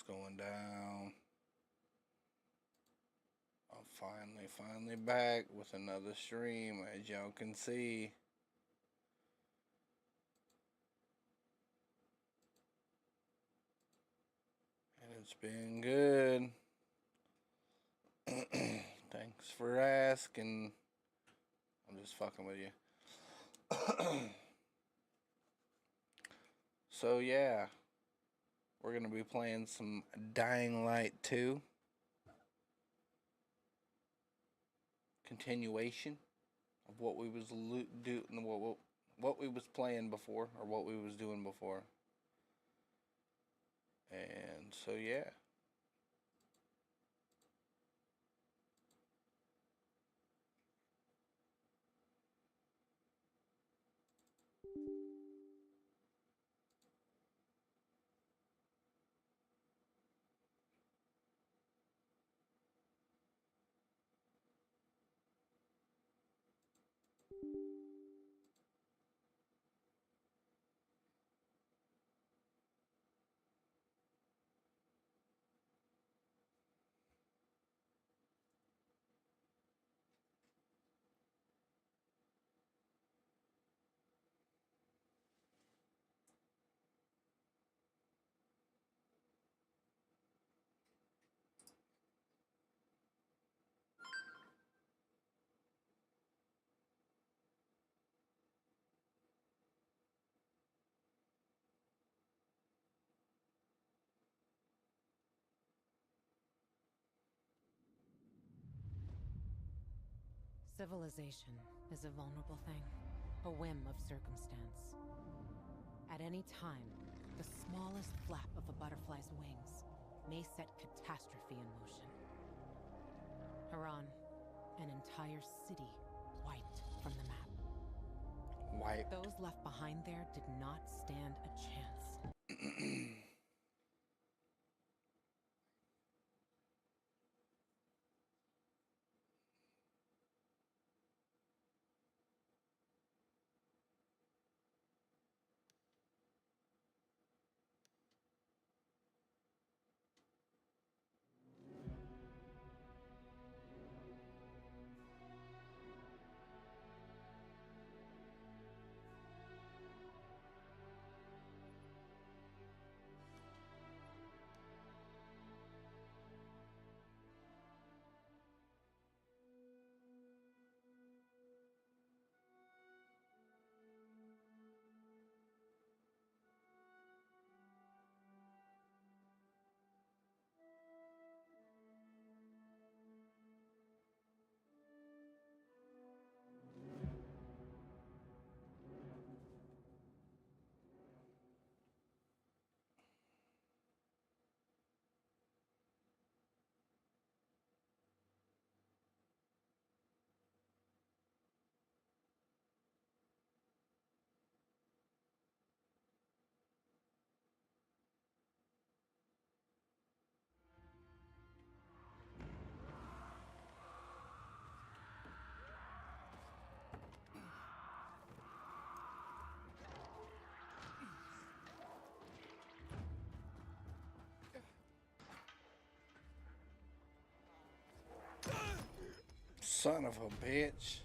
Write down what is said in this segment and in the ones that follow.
What's going down? I'm finally back with another stream, as y'all can see. And it's been good. Thanks for asking. I'm just fucking with you. So yeah, we're gonna be playing some Dying Light 2. Continuation of what we was what we was playing before, or what we was doing before. And so yeah. Civilization is a vulnerable thing, a whim of circumstance. At any time, the smallest flap of a butterfly's wings may set catastrophe in motion. Haran, an entire city wiped from the map. Wipe. Those left behind there did not stand a chance. Son of a bitch.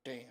Damn.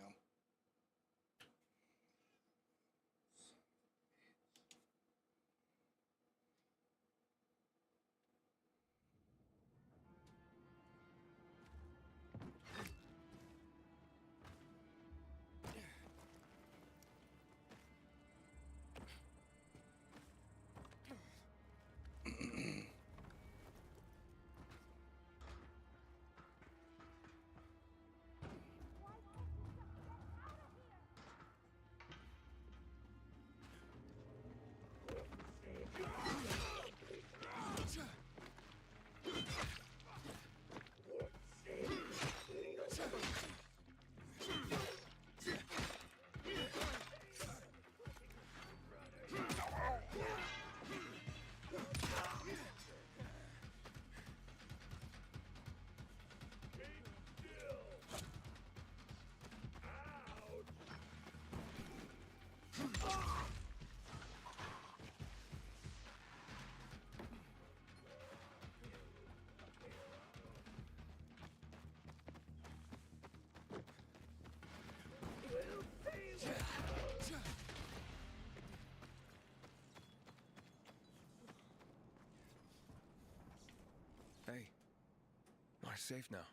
safe now.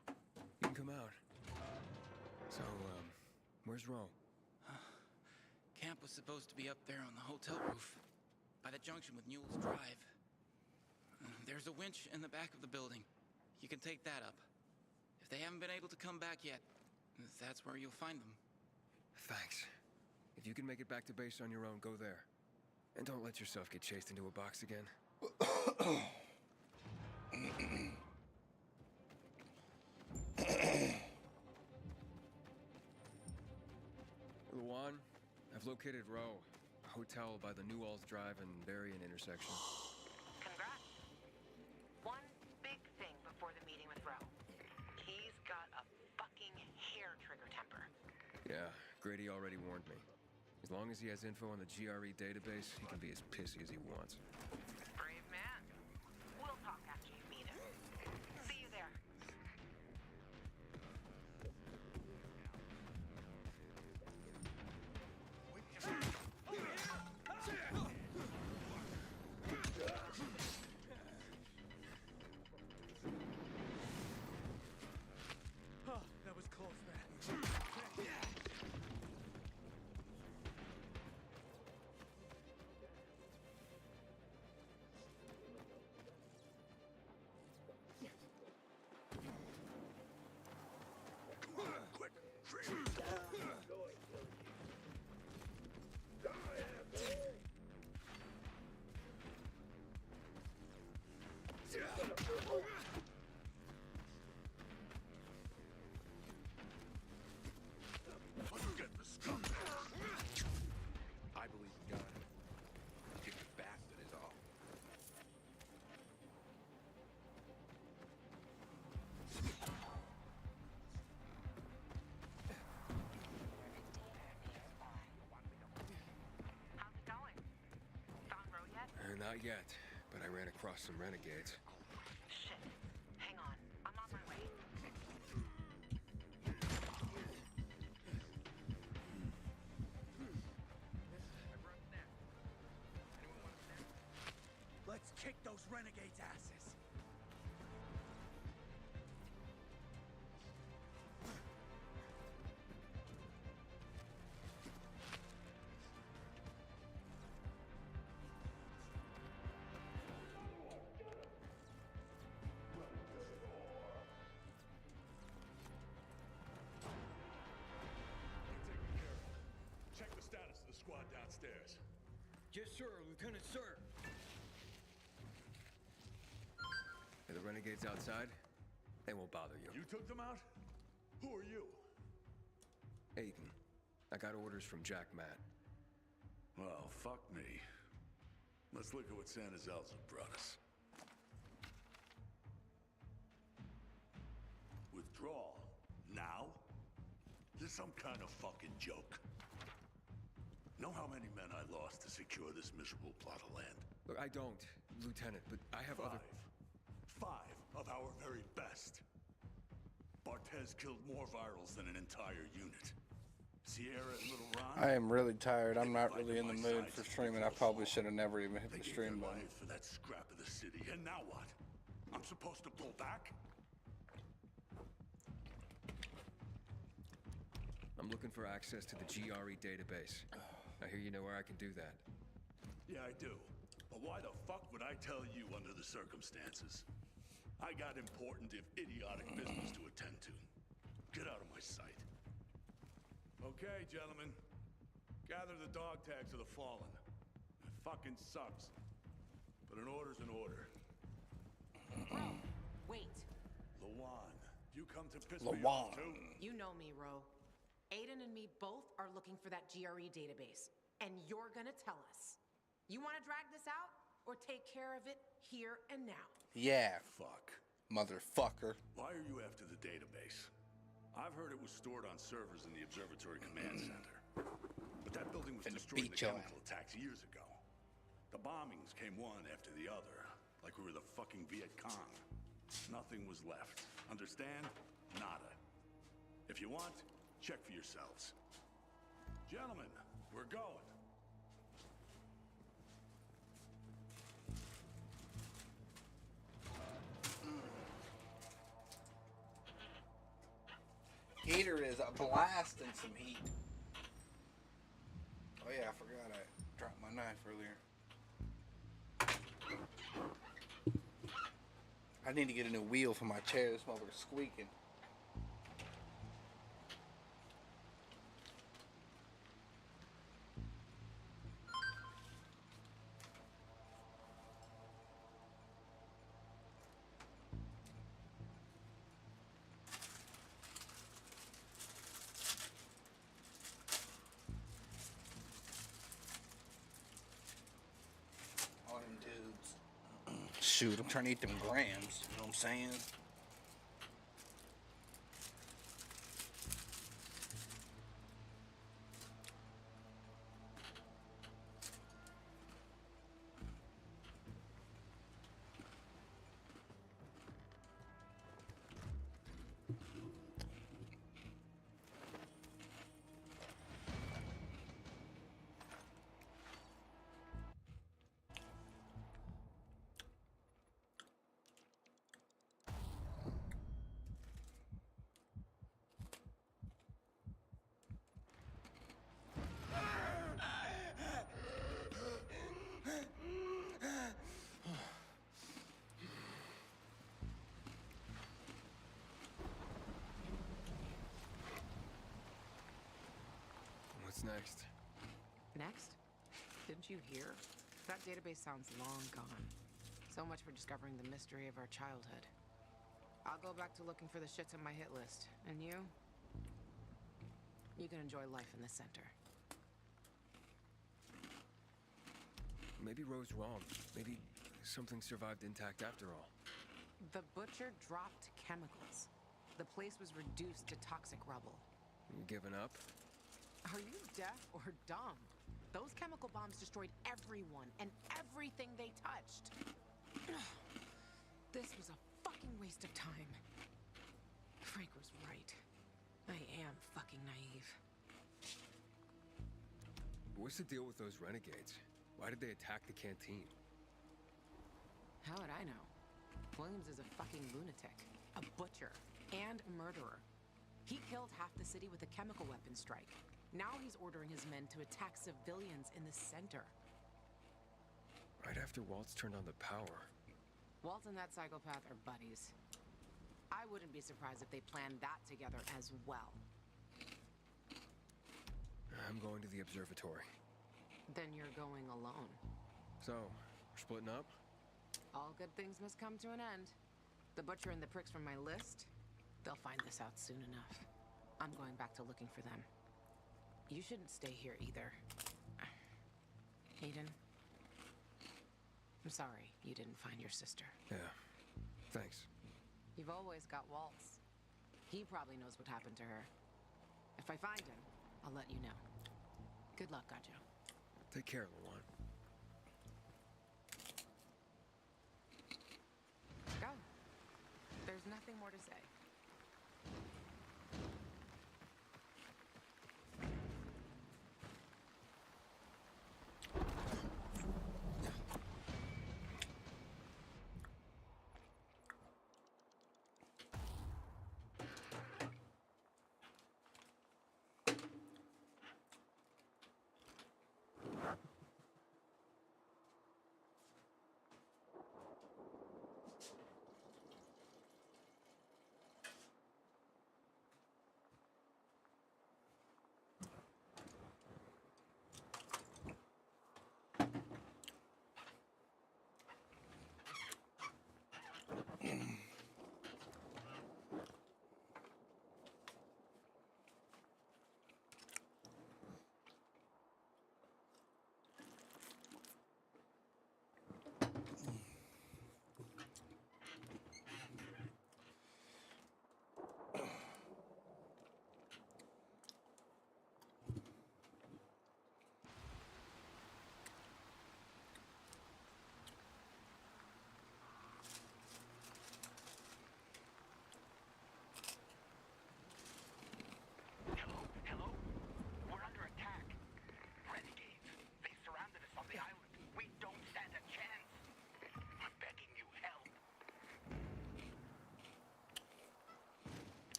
You can come out. So, where's Ro? Camp was supposed to be up there on the hotel roof, by the junction with Newell's Drive. There's a winch in the back of the building. You can take that up. If they haven't been able to come back yet, that's where you'll find them. Thanks. If you can make it back to base on your own, go there. And don't let yourself get chased into a box again. Luan, I've located Ro. A hotel by the Newell's Drive and Berrien intersection. Congrats. One big thing before the meeting with Ro. He's got a fucking hair trigger temper. Yeah, Grady already warned me. As long as he has info on the GRE database, he can be as pissy as he wants. Brave man. We'll talk after you meet him. See you there. Oh, that was close, man. I believe in God. Kick the bastard is all. How's it going? Found Ro yet? Not yet, but I ran across some renegades. Shit. Hang on. I'm on my way. Let's kick those renegades' asses. Check the status of the squad downstairs. Yes, sir, Lieutenant, sir. Are the renegades outside? They won't bother you. You took them out? Who are you? Aiden, I got orders from Jack Matt. Well, fuck me. Let's look at what Santa Zelza brought us. Withdrawal? Now? This some kind of fucking joke. Know how many men I lost to secure this miserable plot of land? Look, I don't, Lieutenant, but I have other... Five of our very best. Bartez killed more virals than an entire unit. Sierra and Little Ron... I am really tired. I'm not really in the mood for streaming. I probably should have never even hit the stream button. For that scrap of the city, and now what? I'm supposed to pull back? I'm looking for access to the GRE database. I hear you know where I can do that. Yeah, I do. But why the fuck would I tell you under the circumstances? I got important, if idiotic, business to attend to. Get out of my sight. Okay, gentlemen. Gather the dog tags of the fallen. It fucking sucks. But an order's an order. Ro, wait. Lawan, you come to piss me off too? You know me, Ro. Aiden and me both are looking for that GRE database. And you're gonna tell us. You wanna drag this out? Or take care of it here and now? Yeah, Fuck. motherfucker. Why are you after the database? I've heard it was stored on servers in the Observatory Command Center. But that building was Finna destroyed in beat the your chemical attacks years ago. The bombings came one after the other, like we were the fucking Viet Cong. Nothing was left. Understand? Nada. If you want, check for yourselves. Gentlemen, we're going. Heater is a blast and some heat. Oh yeah, I forgot I dropped my knife earlier. I need to get a new wheel for my chair. This motherfucker's squeaking. All them dudes. Shoot, I'm trying to eat them grams. You know what I'm saying? What's next? Next? Didn't you hear? That database sounds long gone. So much for discovering the mystery of our childhood. I'll go back to looking for the shits on my hit list. And you? You can enjoy life in the center. Maybe Ro's wrong. Maybe something survived intact after all. The butcher dropped chemicals. The place was reduced to toxic rubble. You giving up? Are you deaf or dumb? Those chemical bombs destroyed everyone and everything they touched. This was a fucking waste of time. Frank was right. I am fucking naive. What's the deal with those renegades? Why did they attack the canteen? How would I know? Williams is a fucking lunatic, a butcher, and a murderer. He killed half the city with a chemical weapon strike. Now he's ordering his men to attack civilians in the center. Right after Waltz turned on the power. Walt and that psychopath are buddies. I wouldn't be surprised if they planned that together as well. I'm going to the observatory. Then you're going alone. So, we're splitting up? All good things must come to an end. The butcher and the pricks from my list, they'll find this out soon enough. I'm going back to looking for them. You shouldn't stay here either. Hayden, I'm sorry you didn't find your sister. Yeah. Thanks. You've always got Waltz. He probably knows what happened to her. If I find him, I'll let you know. Good luck, Gajo. Take care, Lawan. Go. There's nothing more to say.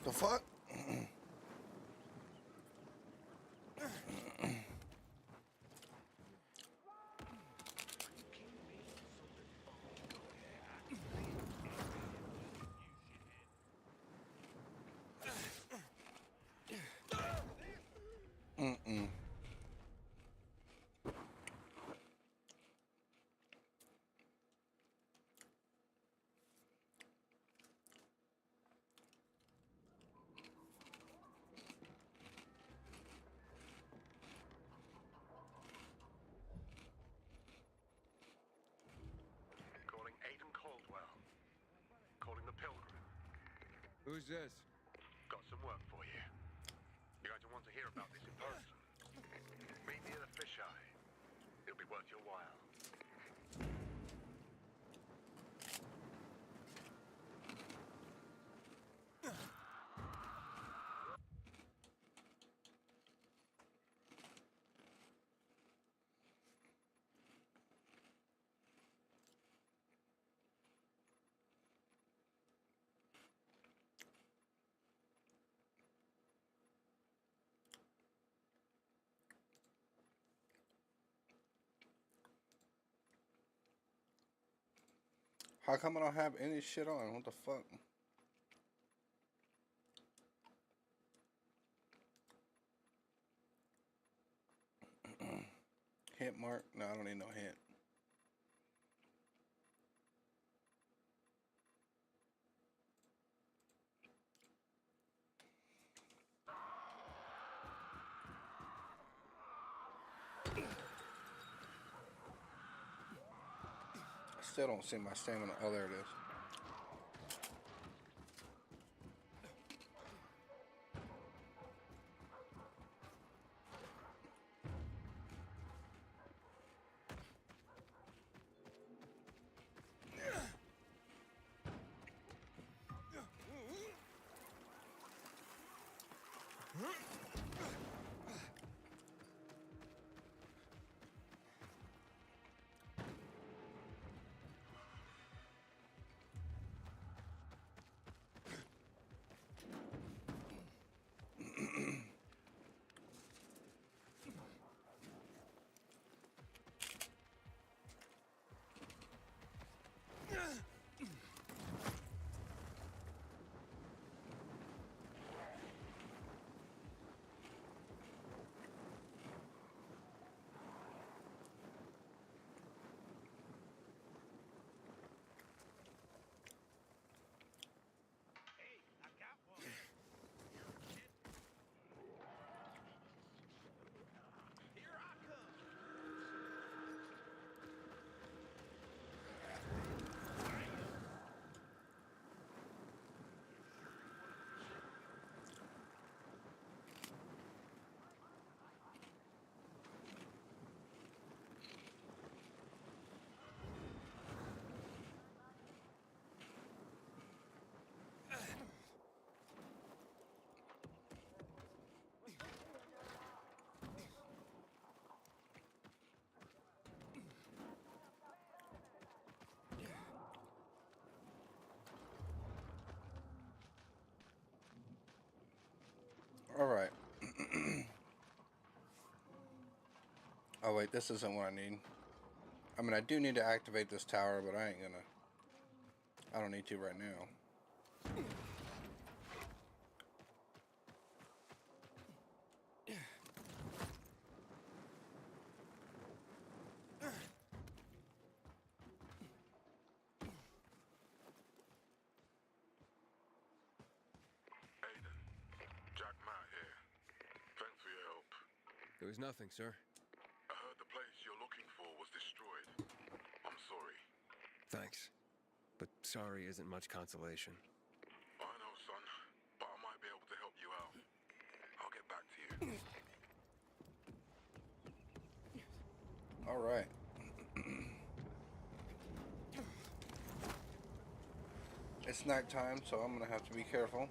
The fuck? Mm-mm. Calling Aiden Caldwell. Calling the Pilgrim. Who's this? Got some work for you. You're going to want to hear about this in person. Meet me at the fisheye. It'll be worth your while. How come I don't have any shit on? What the fuck? Hint mark? No, I don't need no hint. I still don't see my stamina. Oh, there it is. Alright. Oh wait, this isn't what I need. I mean, I do need to activate this tower, but I ain't gonna... I don't need to right now. Aiden, Jack Matt here. Thanks for your help. It was nothing, sir. I heard the place you're looking for was destroyed. I'm sorry. Thanks. But sorry isn't much consolation. I know, son, but I might be able to help you out. I'll get back to you. Alright. It's nighttime, so I'm gonna have to be careful.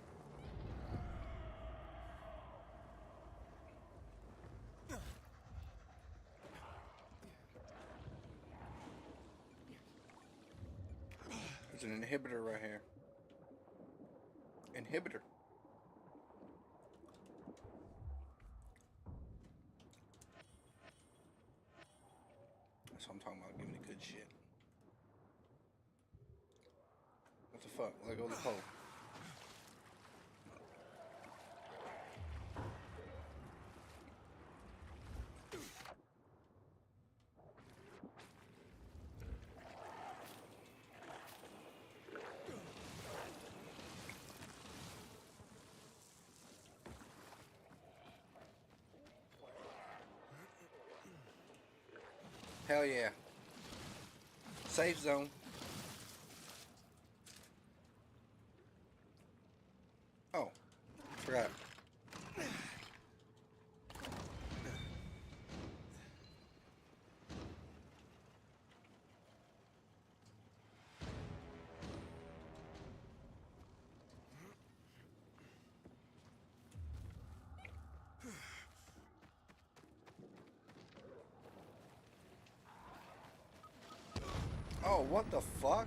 There's an inhibitor right here. Inhibitor. That's what I'm talking about. Give me the good shit. What the fuck? Let go of the pole. Hell yeah. Safe zone. Oh, forgot. Oh, what the fuck?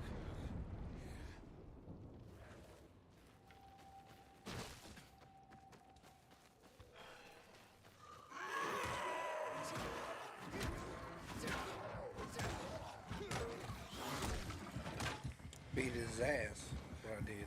Beat his ass. What I did.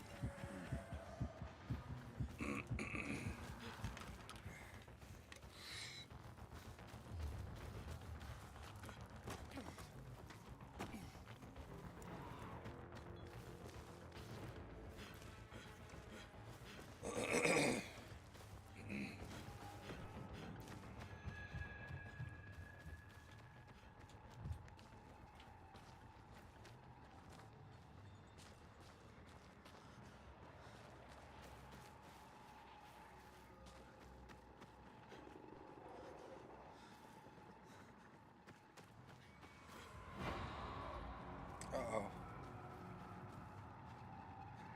Uh-oh.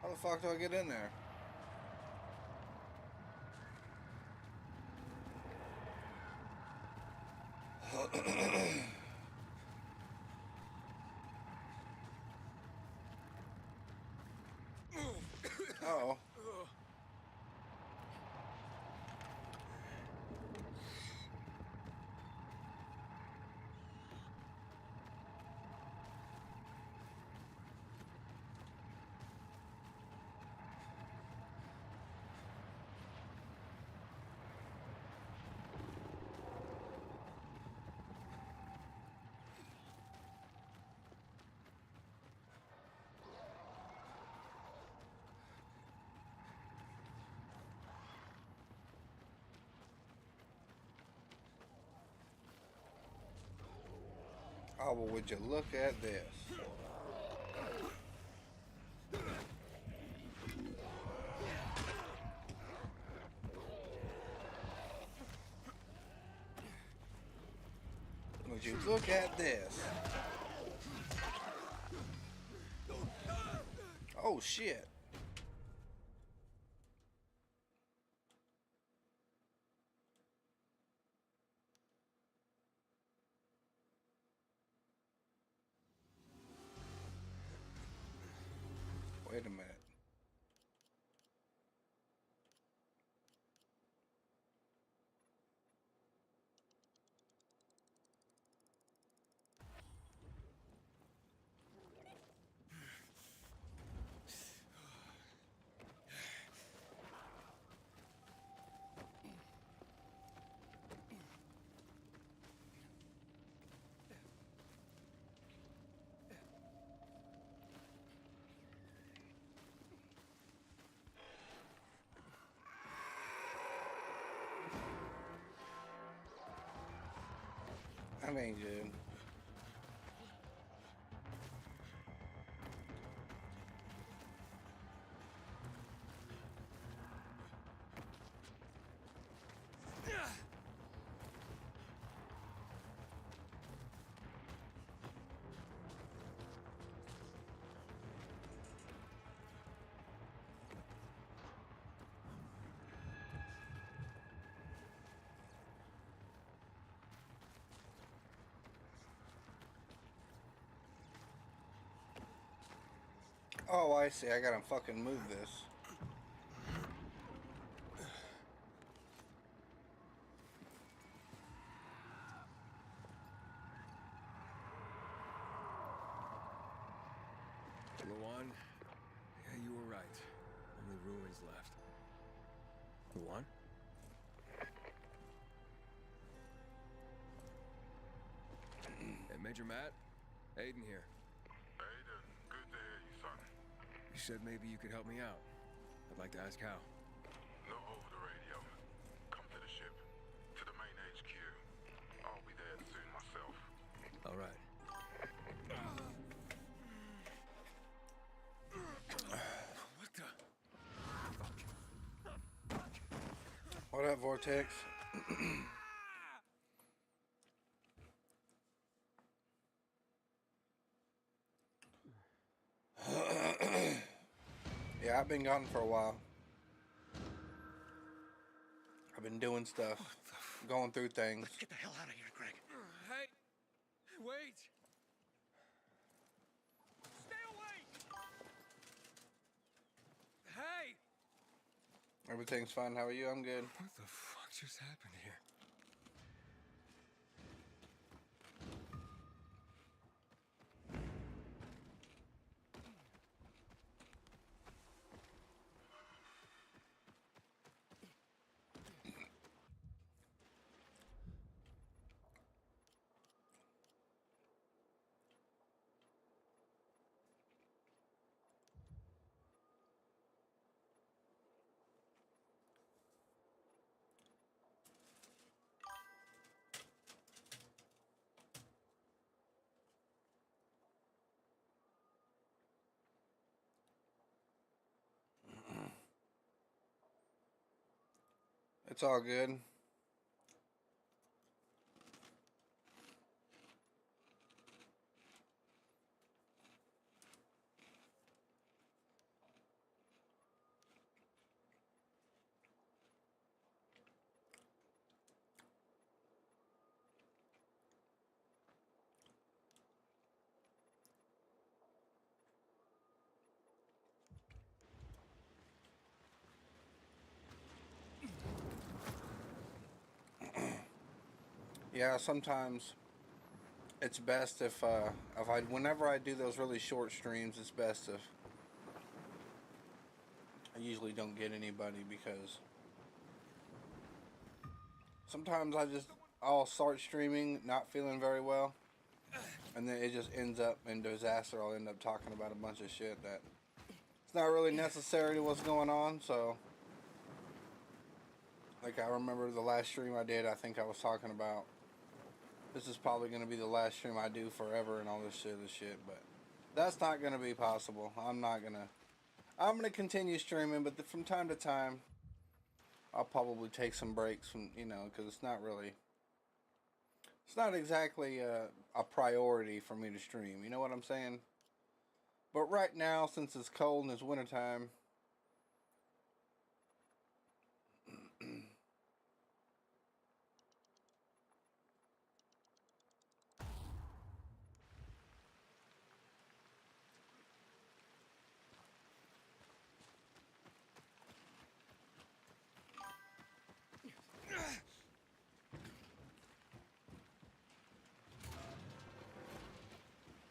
How the fuck do I get in there? Uh-oh. Oh, well, would you look at this? Would you look at this? Oh, shit. Wait a minute. I mean, dude. Oh, I see. I gotta fucking move this. were right. Only ruins left. Go on. Hey, Major Matt. Aiden here. Aiden, good to hear you, son. You said maybe you could help me out. I'd like to ask how. Not over the radio. Come to the ship. To the main HQ. I'll be there soon myself. All right. What the? What up, Vortex? Yeah, I've been gone for a while. I've been doing stuff, going through things. Let's get the hell out of here, Greg. Hey! Wait! Stay away! Hey! Everything's fine. How are you? I'm good. What the fuck just happened here? It's all good. Yeah, sometimes it's best if whenever I do those really short streams, it's best if I usually don't get anybody, because sometimes I'll start streaming not feeling very well, and then it just ends up in disaster. I'll end up talking about a bunch of shit that it's not really necessary to what's going on. So, like, I remember the last stream I did, I think I was talking about this is probably going to be the last stream I do forever and all this shit, but that's not going to be possible. I'm going to continue streaming, but from time to time, I'll probably take some breaks from, because it's not exactly a priority for me to stream. You know what I'm saying? But right now, since it's cold and it's wintertime,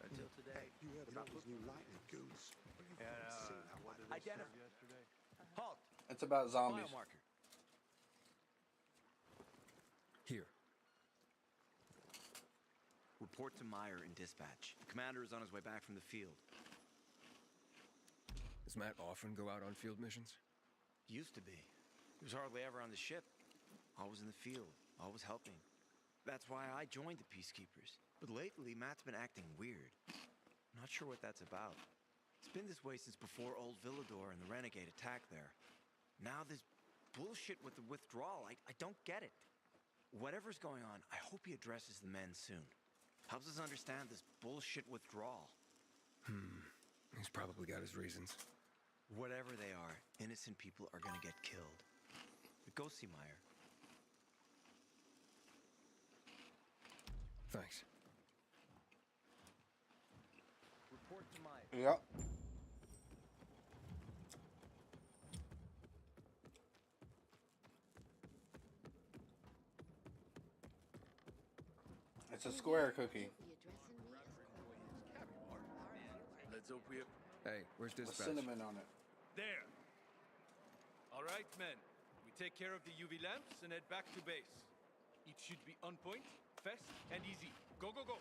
Until today. You heard about those new lightning goons? Identify. Halt. it's about zombies. Biomarker. Here. Report to Meyer in dispatch. The commander is on his way back from the field. Does Matt often go out on field missions? Used to be. He was hardly ever on the ship. Always in the field. Always helping. That's why I joined the Peacekeepers. But lately, Matt's been acting weird. Not sure what that's about. It's been this way since before old Villador and the Renegade attack there. Now this bullshit with the withdrawal, I don't get it. Whatever's going on, I hope he addresses the men soon. Helps us understand this bullshit withdrawal. He's probably got his reasons. Whatever they are, innocent people are gonna get killed. But go see Meyer. Thanks. Report to Meyer. Yep. It's a square cookie. Hey, where's With dispatch? cinnamon on it. There. All right, men. We take care of the UV lamps and head back to base. It should be on point, fast, and easy. Go, go, go!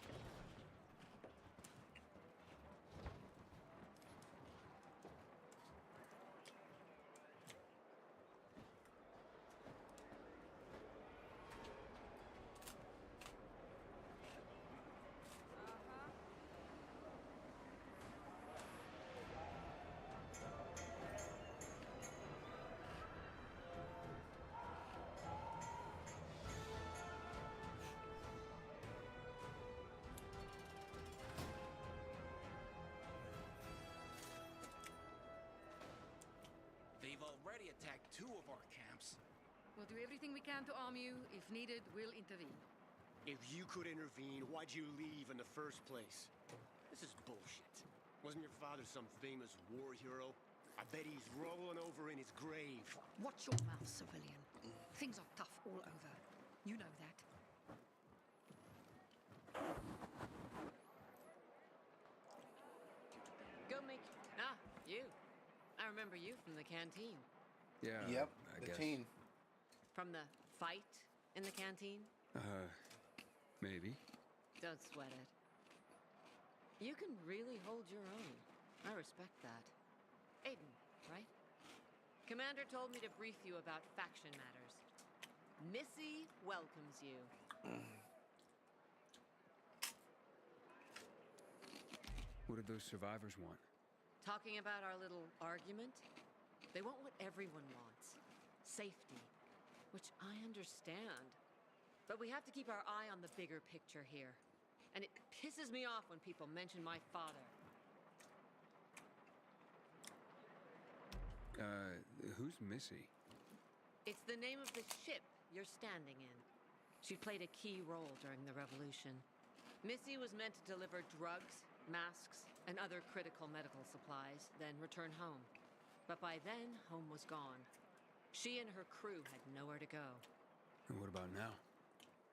They've already attacked 2 of our camps. We'll do everything we can to arm you. If needed, we'll intervene. If you could intervene, why'd you leave in the first place? This is bullshit. Wasn't your father some famous war hero? I bet he's rolling over in his grave. Watch your mouth, civilian. Things are tough all over. You know that. Go make... Ah, you. I remember you from the canteen. Yeah. Yep, I the guess. teen. From the fight in the canteen? Maybe. Don't sweat it. You can really hold your own. I respect that. Aiden, right? Commander told me to brief you about faction matters. Missy welcomes you. What did those survivors want? Talking about our little argument? They want what everyone wants. Safety. Which I understand. But we have to keep our eye on the bigger picture here. And it pisses me off when people mention my father. Who's Missy? It's the name of the ship you're standing in. She played a key role during the revolution. Missy was meant to deliver drugs, masks, and other critical medical supplies, then return home. But by then, home was gone. She and her crew had nowhere to go. And what about now?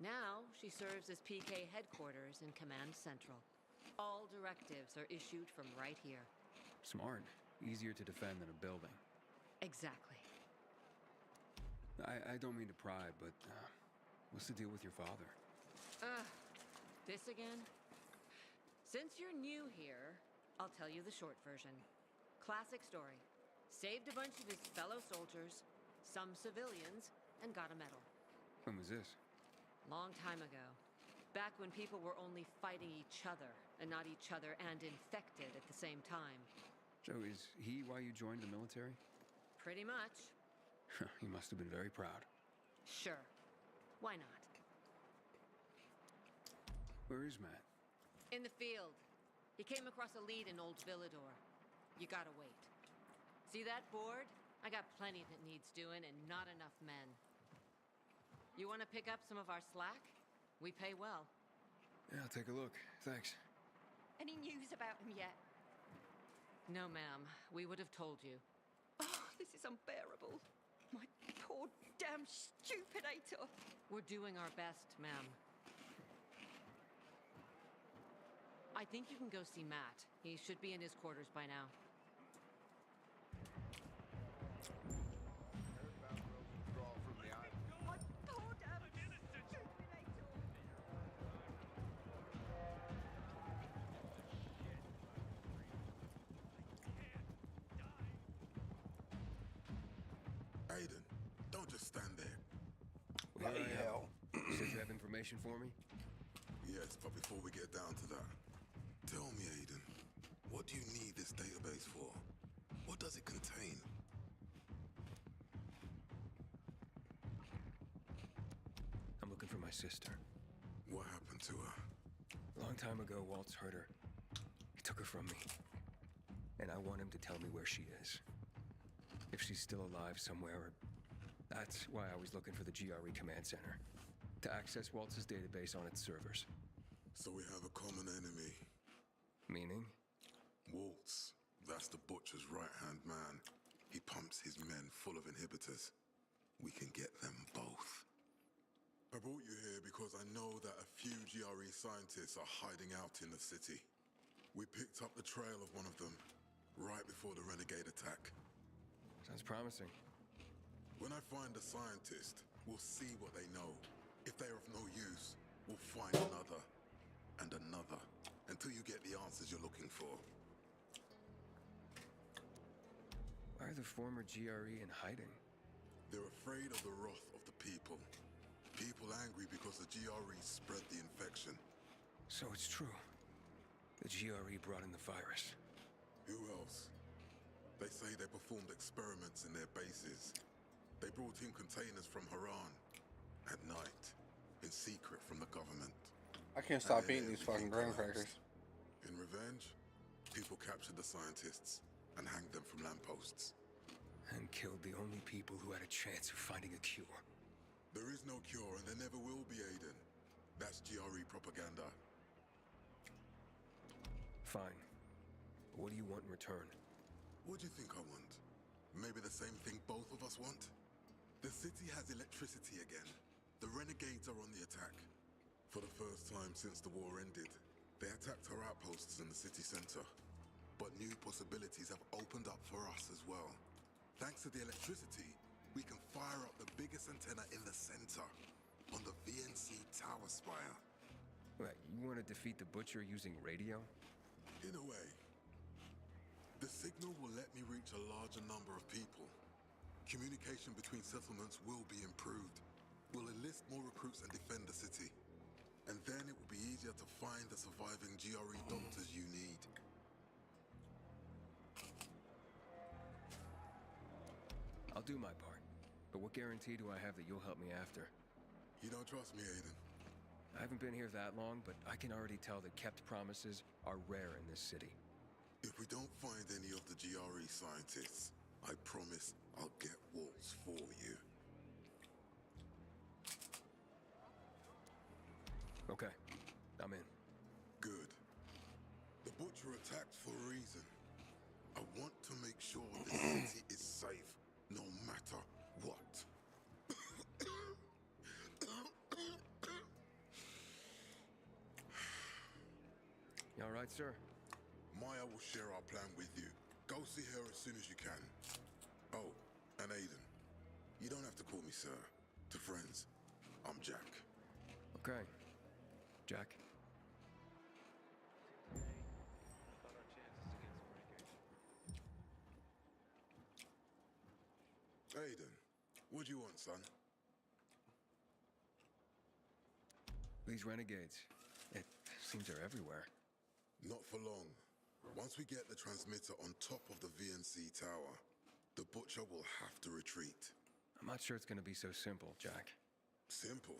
Now, she serves as PK headquarters in Command Central. All directives are issued from right here. Smart. Easier to defend than a building. Exactly. I don't mean to pry, but what's the deal with your father? This again? Since you're new here, I'll tell you the short version. Classic story. Saved a bunch of his fellow soldiers, some civilians, and got a medal. When was this? Long time ago. Back when people were only fighting each other, and not each other and infected at the same time. So is he why you joined the military? Pretty much. He must have been very proud. Sure. Why not? Where is Matt? In the field. He came across a lead in Old Villador. You gotta wait. See that board? I got plenty that needs doing and not enough men. You want to pick up some of our slack? We pay well. Yeah, I'll take a look. Thanks. Any news about him yet? No, ma'am. We would have told you. Oh, this is unbearable. My poor damn stupid Ator. We're doing our best, ma'am. I think you can go see Matt. He should be in his quarters by now. My poor damn stupid Ator. Aiden, don't just stand there. Well, Bloody here I am. hell. You said you have information for me? Yes, but before we get down to that, tell me, Aiden, what do you need this database for? What does it contain? I'm looking for my sister. What happened to her? A long time ago, Waltz hurt her. He took her from me. And I want him to tell me where she is. If she's still alive somewhere. That's why I was looking for the GRE command center. To access Waltz's database on its servers. So we have a common enemy. Meaning? Waltz. That's the Butcher's right-hand man. He pumps his men full of inhibitors. We can get them both. I brought you here because I know that a few GRE scientists are hiding out in the city. We picked up the trail of one of them right before the renegade attack. Sounds promising. When I find a scientist, we'll see what they know. If they are of no use, we'll find another and another until you get the answers you're looking for. Why are the former GRE in hiding? They're afraid of the wrath of the people. People angry because the GRE spread the infection. So it's true. The GRE brought in the virus. Who else? They say they performed experiments in their bases. They brought in containers from Haran at night, in secret from the government. I can't stop eating these fucking graham crackers. In revenge, people captured the scientists and hanged them from lampposts. And killed the only people who had a chance of finding a cure. There is no cure and there never will be, Aiden. That's GRE propaganda. Fine. What do you want in return? What do you think I want? Maybe the same thing both of us want? The city has electricity again. The renegades are on the attack. For the first time since the war ended, they attacked our outposts in the city center. But new possibilities have opened up for us as well. Thanks to the electricity, we can fire up the biggest antenna in the center, on the VNC tower spire. What, you want to defeat the Butcher using radio? In a way. The signal will let me reach a larger number of people. Communication between settlements will be improved. We'll enlist more recruits and defend the city. And then it will be easier to find the surviving GRE doctors you need. I'll do my part. But what guarantee do I have that you'll help me after? You don't trust me, Aiden? I haven't been here that long, but I can already tell that kept promises are rare in this city. If we don't find any of the GRE scientists, I promise I'll get Waltz for you. Okay, I'm in. Good. The Butcher attacked for a reason. I want to make sure this city is safe, no matter what. You all right, sir? Maya will share our plan with you. Go see her as soon as you can. Oh, and Aiden, you don't have to call me sir. To friends, I'm Jack. Okay. Jack? Aiden, what do you want, son? These renegades. It seems they're everywhere. Not for long. Once we get the transmitter on top of the VNC tower, the Butcher will have to retreat. I'm not sure it's gonna be so simple, Jack. Simple?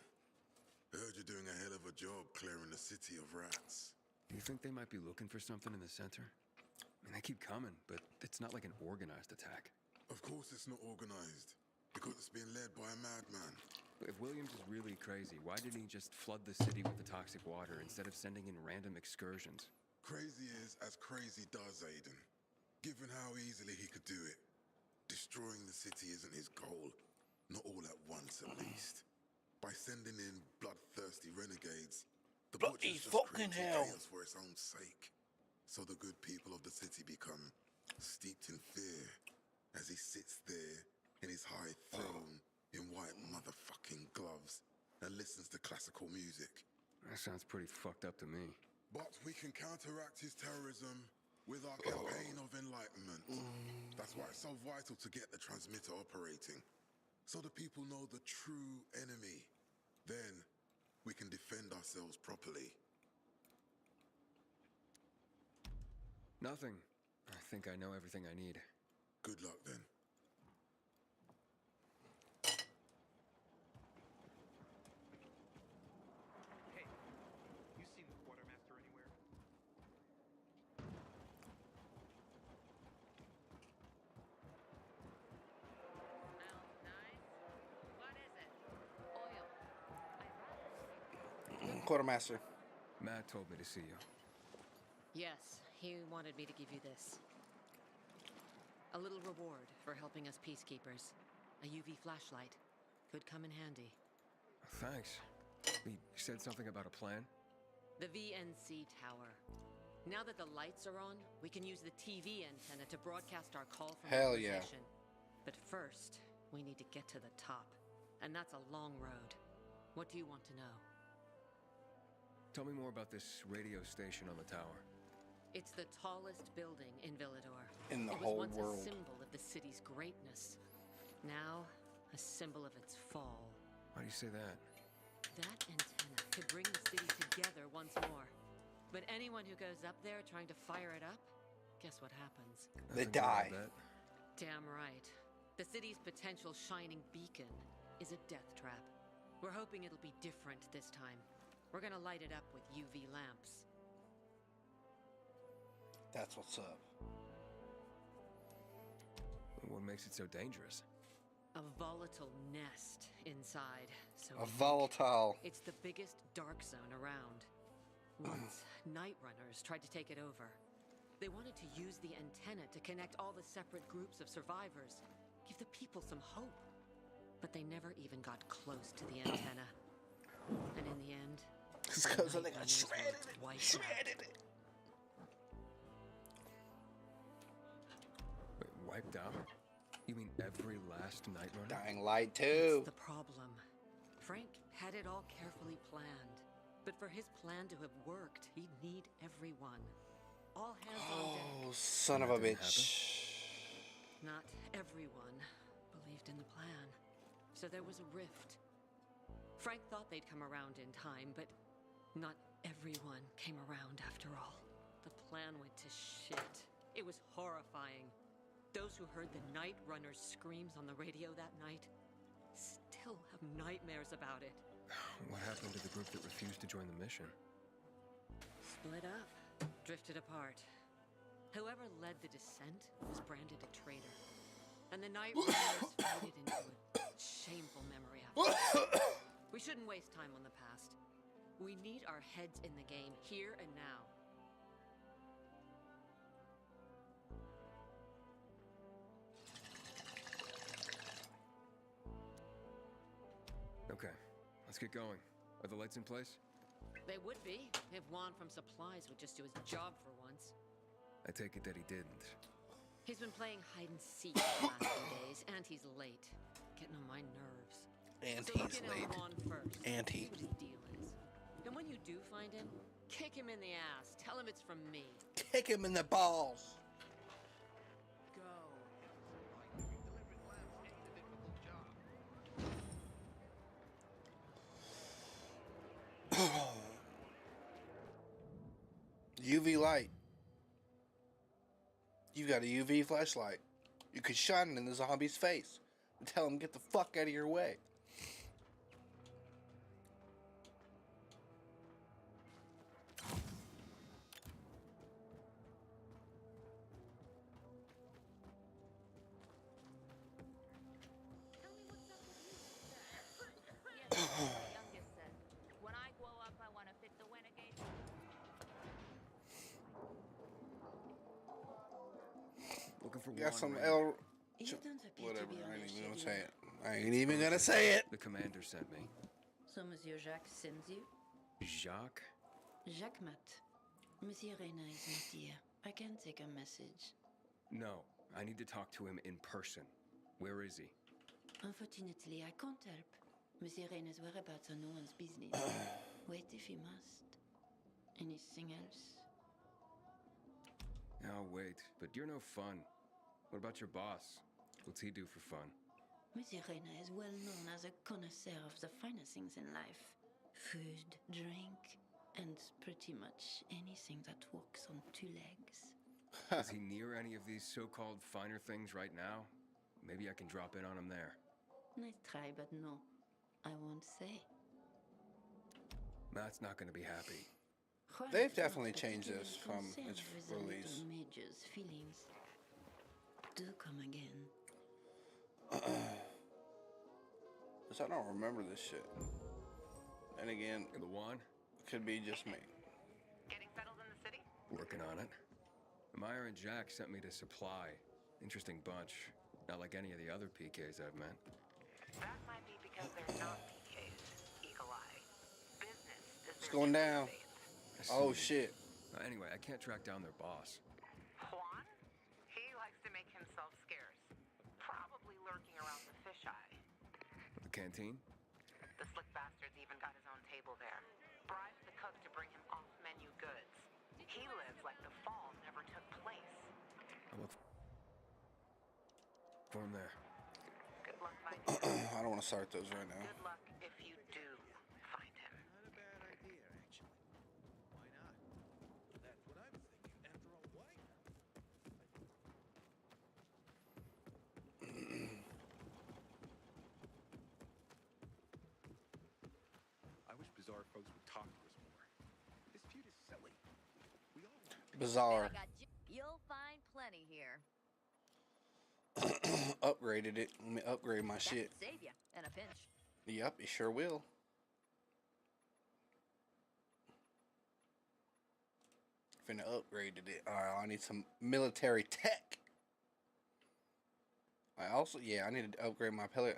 Heard you're doing a hell of a job clearing the city of rats. Do you think they might be looking for something in the center? I mean, they keep coming, but it's not like an organized attack. Of course it's not organized, because it's being led by a madman. If Williams is really crazy, why didn't he just flood the city with the toxic water instead of sending in random excursions? Crazy is as crazy does, Aiden. Given how easily he could do it. Destroying the city isn't his goal. Not all at once, at least. By sending in bloodthirsty renegades, the Butcher's just creating chaos for its own sake. So the good people of the city become steeped in fear as he sits there in his high throne in white motherfucking gloves and listens to classical music. That sounds pretty fucked up to me. But we can counteract his terrorism with our campaign of enlightenment. That's why it's so vital to get the transmitter operating, so the people know the true enemy. Then we can defend ourselves properly. Nothing. I think I know everything I need. Good luck then. Hey, you seen the quartermaster anywhere? Smells nice. What is it? Oil. Quartermaster. Matt told me to see you. Yes, he wanted me to give you this. A little reward for helping us peacekeepers. A UV flashlight. Could come in handy. Thanks. He said something about a plan? The VNC tower. Now that the lights are on, we can use the TV antenna to broadcast our call from Hell the yeah. position. But first, we need to get to the top. And that's a long road. What do you want to know? Tell me more about this radio station on the tower. It's the tallest building in Villador. In the it whole was once world. a symbol of the city's greatness. Now, a symbol of its fall. Why do you say that? That antenna could bring the city together once more. But anyone who goes up there trying to fire it up, guess what happens? They die. Damn right. The city's potential shining beacon is a death trap. We're hoping it'll be different this time. We're gonna light it up with UV lamps. That's what's up. What makes it so dangerous? A volatile nest inside. So A volatile. It's the biggest dark zone around. Once, night runners tried to take it over. They wanted to use the antenna to connect all the separate groups of survivors, give the people some hope. But they never even got close to the antenna. And in the end, it's because they got shredded it. Wait, wiped out? You mean every last night runner? Dying Light too. That's the problem. Frank had it all carefully planned. But for his plan to have worked, he'd need everyone. All hands on deck. Oh, son of a bitch. Not everyone believed in the plan. So there was a rift. Frank thought they'd come around in time, but not everyone came around after all. The plan went to shit. It was horrifying. Those who heard the Night Runner's screams on the radio that night still have nightmares about it. What happened to the group that refused to join the mission? Split up, drifted apart. Whoever led the descent was branded a traitor. And the Night Runners faded into a shameful memory after that. We shouldn't waste time on the past. We need our heads in the game, here and now. Okay, let's get going. Are the lights in place? They would be, if Juan from Supplies would just do his job for once. I take it that he didn't. He's been playing hide and seek the last few days, and he's late. Getting on my nerves. And so he's late. Juan first. And See what his deal is. And when you do find him, kick him in the ass. Tell him it's from me. Kick him in the balls. UV light. You got a UV flashlight. You could shine it in the zombie's face and tell him get the fuck out of your way. When I grow up, I want to fit the renegade. Looking for Got Juan some Raymond. L. You don't appear Whatever. to be on I ain't their even gonna schedule. say it. I ain't even gonna say it. The commander sent me. So Monsieur Jacques sends you? Jacques? Jacques Mat. Monsieur Reyna is not here. I can take a message. No, I need to talk to him in person. Where is he? Unfortunately, I can't help. Monsieur Reyna's whereabouts are no one's business. Wait if you must. Anything else? Oh, wait, but you're no fun. What about your boss? What's he do for fun? Monsieur Reyna is well known as a connoisseur of the finer things in life. Food, drink, and pretty much anything that walks on two legs. Is he near any of these so-called finer things right now? Maybe I can drop in on him there. Nice try, but no. I won't say. Matt's not going to be happy. Juan They've is not definitely changed particularly this from concerned its with the little release. Major's feelings. Do come again. Cause I don't remember this shit. And again, The Juan? could be just me. Getting settled in the city? Working on it. Meyer and Jack sent me to Supply. Interesting bunch. Not like any of the other PKs I've met. That might be because they're not PKs. Eagle Eye. Business is It's their going down. I Oh see. shit. Anyway, I can't track down their boss. Juan? He likes to make himself scarce. Probably canteen? The slick bastard's even got his own table there. Bribes the cook to bring him off-menu goods. He lives like the fall never took place. I'll look for him there. Good luck finding him. I don't want to start those right now. Good luck if you do find him. Not a bad idea, actually. Why not? That's what I'm thinking. After all, why not? I wish Bizarre folks would talk to us more. This feud is silly. We all Bizarre. You'll find plenty here. Upgraded it. Let me upgrade my That shit. could save you in a pinch. Yep, it sure will. Finna upgraded it. Alright, I need some military tech. I also, yeah, I need to upgrade my pella.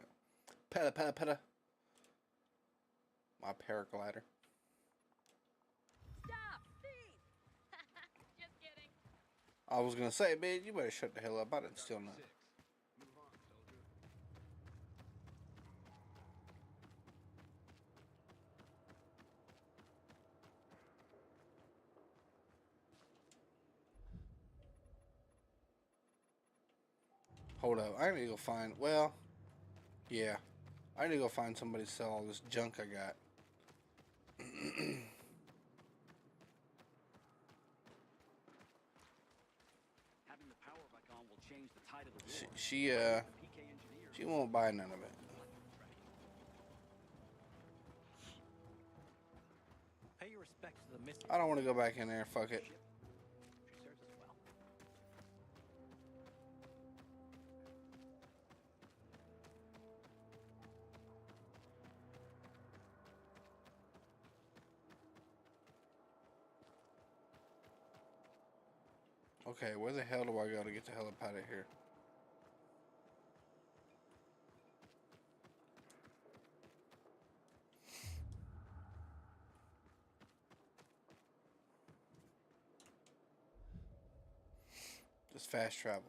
My paraglider. Stop, thief! Just kidding. I was gonna say, man, you better shut the hell up. I didn't steal nothing. move on, soldier. Hold up. I need to go find, well, yeah. I need to go find somebody to sell all this junk I got. Having the power back on will change the tide of the war. She won't buy none of it. Pay your respects to the missing. I don't want to go back in there. Fuck it. She serves us well. Okay, where the hell do I go to get the hell up out of here? Just fast travel.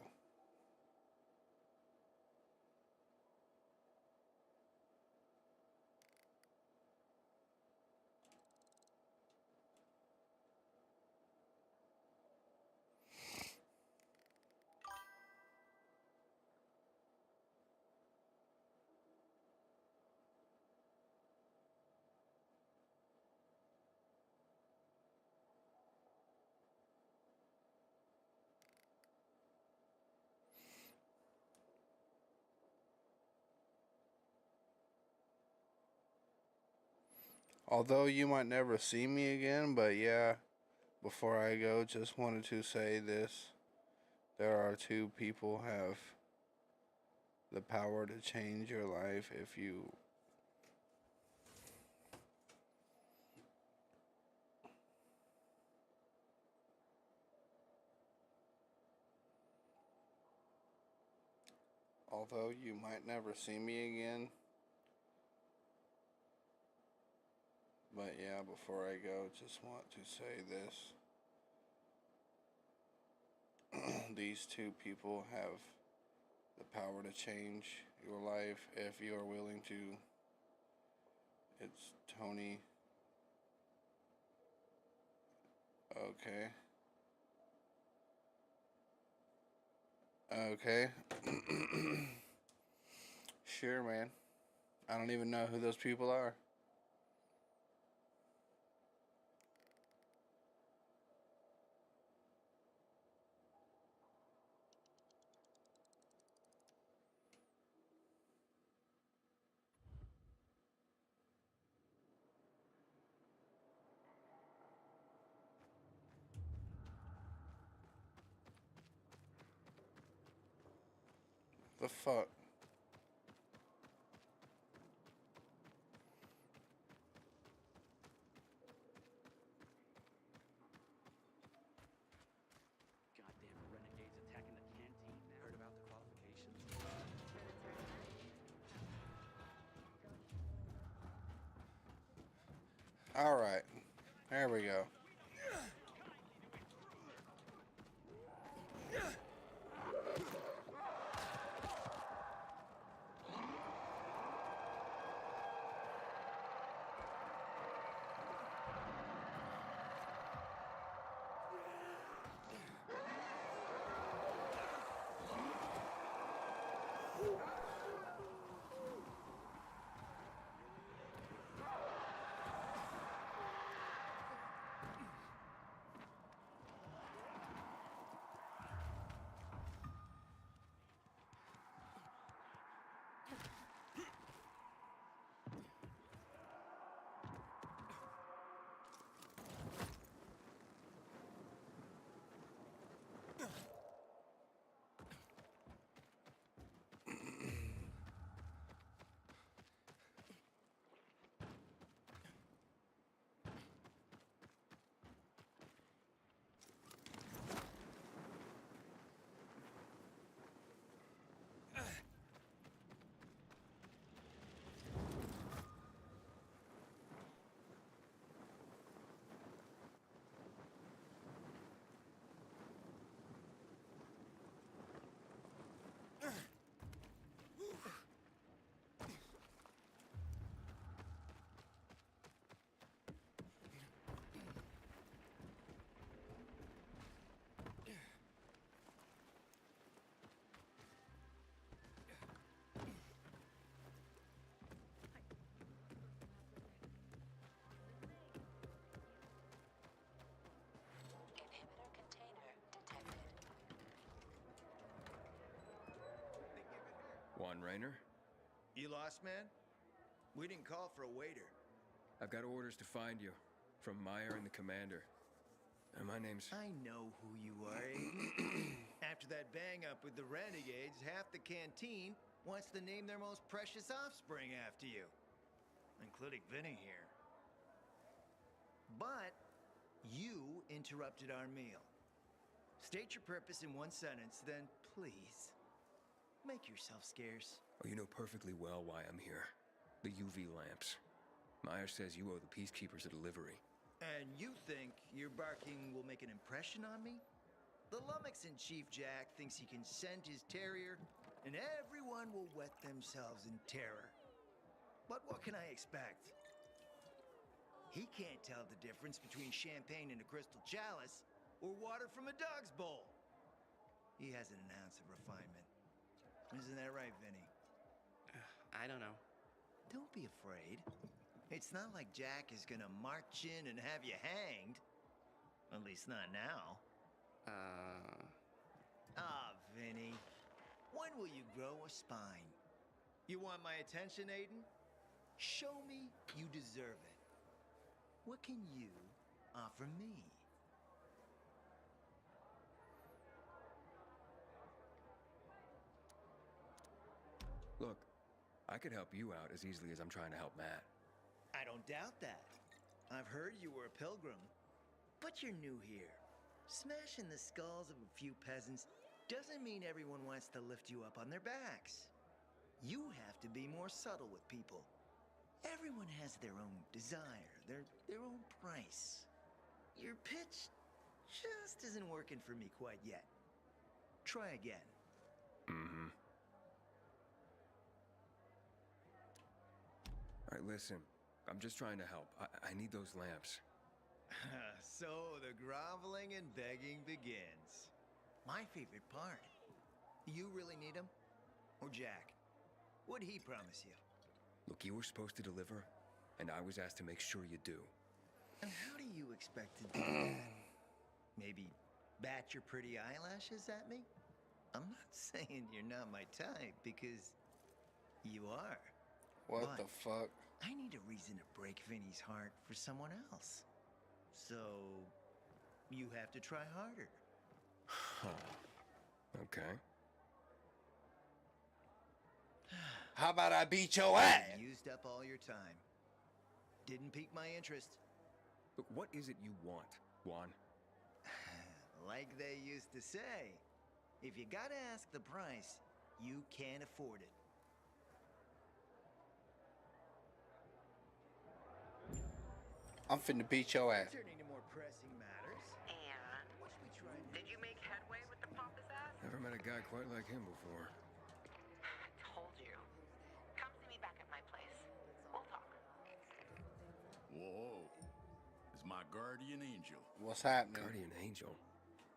Although you might never see me again, but yeah, before I go, just wanted to say this. There are two people have the power to change your life if you although you might never see me again. But yeah, before I go, just want to say this. These two people have the power to change your life if you are willing to. It's Tony. Okay. Okay. Sure, man. I don't even know who those people are. The fuck? Goddamn renegades attacking the canteen. Heard about the qualifications? All right. There we go. Juan Raynor. You lost, man? We didn't call for a waiter. I've got orders to find you from Meyer and the commander. And my name's... I know who you are, Aiden. After that bang-up with the Renegades, half the canteen wants to name their most precious offspring after you. Including Vinny here. But you interrupted our meal. State your purpose in one sentence, then please, make yourself scarce. Oh, you know perfectly well why I'm here. The UV lamps. Meyer says you owe the Peacekeepers a delivery. And you think your barking will make an impression on me? The lummox-in-chief Jack thinks he can scent his terrier, and everyone will wet themselves in terror. But what can I expect? He can't tell the difference between champagne in a crystal chalice or water from a dog's bowl. He hasn't an ounce of refinement. Isn't that right, Vinny? I don't know. Don't be afraid. It's not like Jack is gonna march in and have you hanged. At least not now. Vinny. When will you grow a spine? You want my attention, Aiden? Show me you deserve it. What can you offer me? Look, I could help you out as easily as I'm trying to help Matt. I don't doubt that. I've heard you were a pilgrim, but you're new here. Smashing the skulls of a few peasants doesn't mean everyone wants to lift you up on their backs. You have to be more subtle with people. Everyone has their own desire, their own price. Your pitch just isn't working for me quite yet. Try again. Mm-hmm. All right, listen. I'm just trying to help. I need those lamps. So the groveling and begging begins. My favorite part. You really need him? Or Jack? What'd he promise you? Look, you were supposed to deliver, and I was asked to make sure you do. And how do you expect to do that? Maybe bat your pretty eyelashes at me? I'm not saying you're not my type, because you are. What the fuck? I need a reason to break Vinny's heart for someone else. So, you have to try harder. Okay. How about I beat your ass? You used up all your time. Didn't pique my interest. Look, what is it you want, Juan? Like they used to say, if you gotta ask the price, you can't afford it. I'm finna beat your ass. Turning to more pressing matters. And did you make headway with the pompous ass? Never met a guy quite like him before. I told you. Come see me back at my place. We'll talk. Whoa. It's my guardian angel. What's happening? Guardian angel?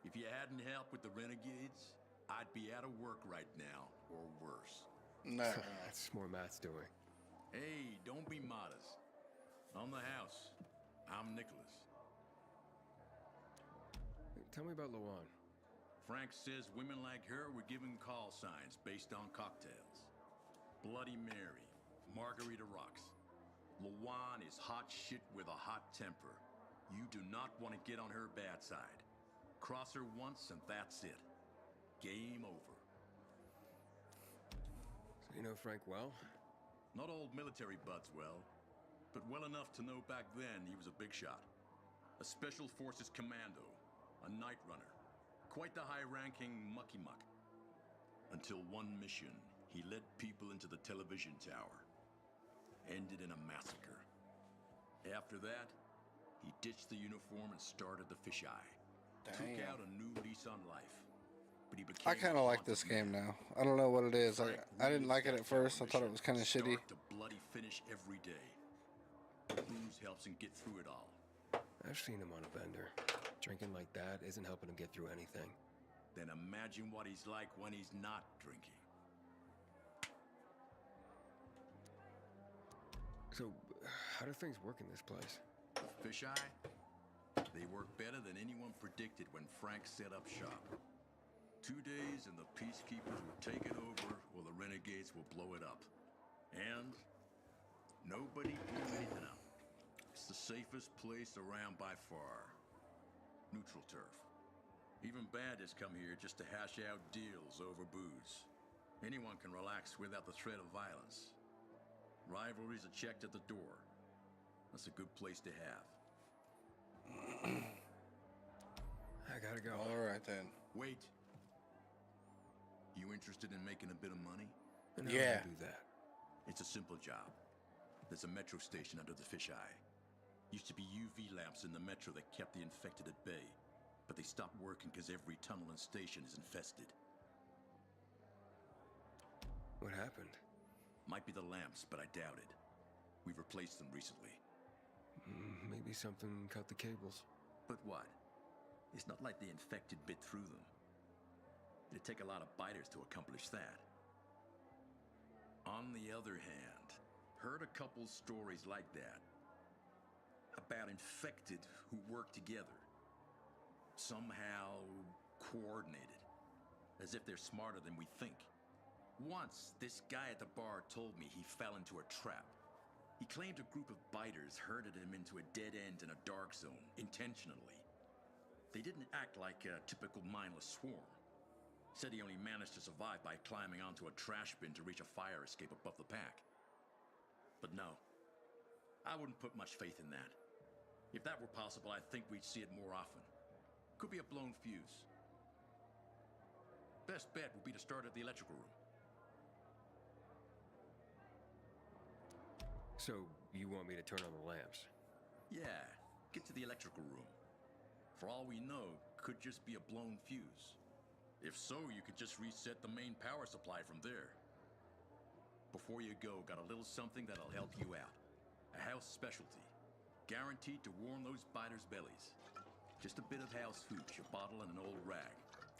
If you hadn't helped with the Renegades, I'd be out of work right now, or worse. No. That's more Matt's doing. Hey, don't be modest. On the house, I'm Nicholas. Tell me about Luan. Frank says women like her were given call signs based on cocktails. Bloody Mary, Margarita Rocks. Luan is hot shit with a hot temper. You do not want to get on her bad side. Cross her once and that's it. Game over. So you know Frank well? Not old military buds well, but well enough to know back then he was a big shot. A Special Forces commando, a night runner, quite the high-ranking mucky-muck. Until one mission, he led people into the television tower. Ended in a massacre. After that, he ditched the uniform and started the fisheye. Took out a new lease on life. But he became I kind of like this game now. I don't know what it is. I didn't like it at first. I thought it was kind of shitty. Start to bloody finish every day. Booze helps him get through it all. I've seen him on a bender. Drinking like that isn't helping him get through anything. Then imagine what he's like when he's not drinking. So, how do things work in this place? Fisheye? They work better than anyone predicted when Frank set up shop. 2 days and the Peacekeepers will take it over, or the Renegades will blow it up. And nobody blew anything up. It's the safest place around by far. Neutral turf. Even bandits come here just to hash out deals over booze. Anyone can relax without the threat of violence. Rivalries are checked at the door. That's a good place to have. I gotta go. All right then. Wait. You interested in making a bit of money? And Yeah. How do I do that? It's a simple job. There's a metro station under the fisheye. Used to be UV lamps in the metro that kept the infected at bay, but they stopped working because every tunnel and station is infested. What happened? Might be the lamps, but I doubt it. We've replaced them recently. Maybe something cut the cables. But what? It's not like the infected bit through them. It'd take a lot of biters to accomplish that. On the other hand, heard a couple stories like that. About infected who work together. Somehow coordinated. As if they're smarter than we think. Once, this guy at the bar told me he fell into a trap. He claimed a group of biters herded him into a dead end in a dark zone, intentionally. They didn't act like a typical mindless swarm. Said he only managed to survive by climbing onto a trash bin to reach a fire escape above the pack. But no, I wouldn't put much faith in that. If that were possible, I think we'd see it more often. Could be a blown fuse. Best bet would be to start at the electrical room. So, you want me to turn on the lamps? Yeah, get to the electrical room. For all we know, could just be a blown fuse. If so, you could just reset the main power supply from there. Before you go, got a little something that'll help you out. A house specialty. Guaranteed to warm those biters' bellies. Just a bit of house hooch, a bottle and an old rag.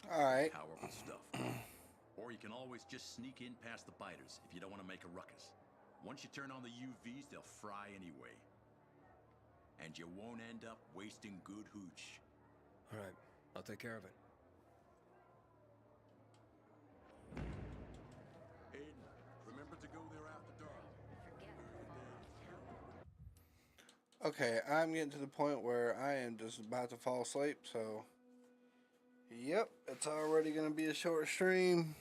Alright. Powerful stuff. Or you can always just sneak in past the biters if you don't want to make a ruckus. Once you turn on the UVs, they'll fry anyway. And you won't end up wasting good hooch. Alright, I'll take care of it. Aiden, remember to go there after dark. Okay, I'm getting to the point where I am just about to fall asleep, so... Yep, it's already going to be a short stream.